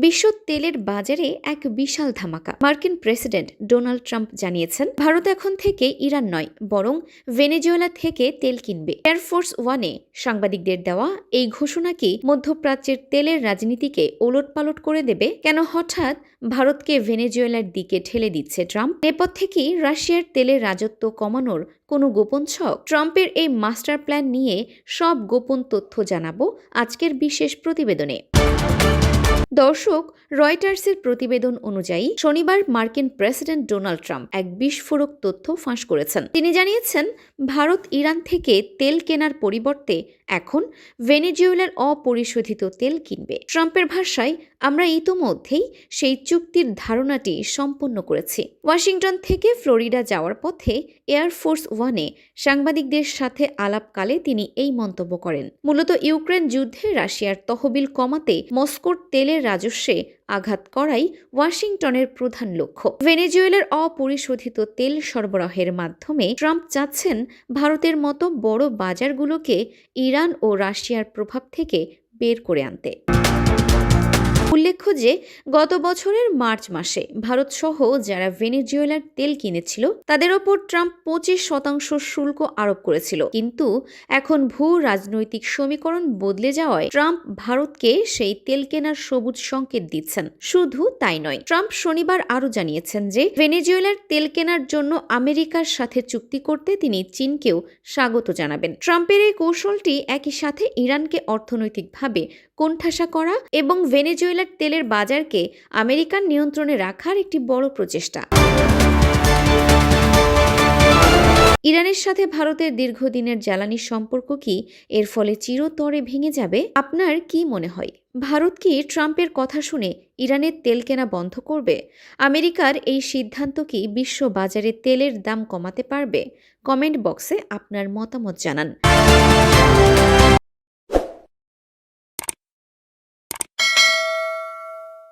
বিশ্ব তেলের বাজারে এক বিশাল ধামাকা। মার্কিন প্রেসিডেন্ট ডোনাল্ড ট্রাম্প জানিয়েছেন, ভারত এখন থেকে ইরান নয়, বরং ভেনেজুয়েলা থেকে তেল কিনবে। এয়ারফোর্স ওয়ানে সাংবাদিকদের দেওয়া এই ঘোষণা কি মধ্যপ্রাচ্যের তেলের রাজনীতিকে ওলটপালট করে দেবে? কেন হঠাৎ ভারতকে ভেনেজুয়েলার দিকে ঠেলে দিচ্ছে ট্রাম্প? নেপথ্যে কি রাশিয়ার তেলের রাজত্ব কমানোর কোনো গোপন ছক? ট্রাম্পের এই মাস্টার প্ল্যান নিয়ে সব গোপন তথ্য জানাবো আজকের বিশেষ প্রতিবেদনে। দর্শক, রয়টার্সের প্রতিবেদন অনুযায়ী শনিবার মার্কিন প্রেসিডেন্ট ডোনাল্ড ট্রাম্প এক বিস্ফোরক তথ্য ফাঁস করেছেন। তিনি জানিয়েছেন, ভারত ইরান থেকে তেল কেনার পরিবর্তে এখন ভেনেজুয়েলার অপরিশোধিত তেল কিনবে। ট্রাম্পের ভাষায়, আমরা ইতোমধ্যেই সেই চুক্তির ধারণাটি সম্পন্ন করেছি। ওয়াশিংটন থেকে ফ্লোরিডা যাওয়ার পথে এয়ারফোর্স ওয়ানে সাংবাদিকদের সাথে আলাপকালে তিনি এই মন্তব্য করেন। মূলত ইউক্রেন যুদ্ধে রাশিয়ার তহবিল কমাতে মস্কোর তেলের রাজস্বে আঘাত করাই ওয়াশিংটনের প্রধান লক্ষ্য। ভেনেজুয়েলার অপরিশোধিত তেল সরবরাহের মাধ্যমে ট্রাম্প চাচ্ছেন ভারতের মতো বড় বাজারগুলোকে ইরান ও রাশিয়ার প্রভাব থেকে বের করে আনতে। উল্লেখ্য যে গত বছরের মার্চ মাসে ভারত সহ যারা ভেনেজুয়েলার তেল কিনেছিল তাদের ওপর ট্রাম্প 25% শুল্ক আরোপ করেছিল। কিন্তু এখন ভূ রাজনৈতিক সমীকরণ বদলে যাওয়ায় ট্রাম্প ভারতকে সেই তেল কেনার সবুজ সংকেত দিচ্ছেন। শুধু তাই নয়, ট্রাম্প শনিবার আরও জানিয়েছেন যে ভেনেজুয়েলার তেল কেনার জন্য আমেরিকার সাথে চুক্তি করতে তিনি চীনকেও স্বাগত জানাবেন। ট্রাম্পের এই কৌশলটি একই সাথে ইরানকে অর্থনৈতিকভাবে কোণঠাসা করা এবং ভেনেজুয়েলার তেলের বাজারকে আমেরিকার নিয়ন্ত্রণে রাখার একটি বড় প্রচেষ্টা। ইরানের সাথে ভারতের দীর্ঘদিনের জ্বালানি সম্পর্ক কি এর ফলে চিরতরে ভেঙে যাবে? আপনার কি মনে হয়? ভারত কি ট্রাম্পের কথা শুনে ইরানের তেল কেনা বন্ধ করবে? আমেরিকার এই সিদ্ধান্ত কি বিশ্ব বাজারে তেলের দাম কমাতে পারবে? কমেন্ট বক্সে আপনার মতামত জানান।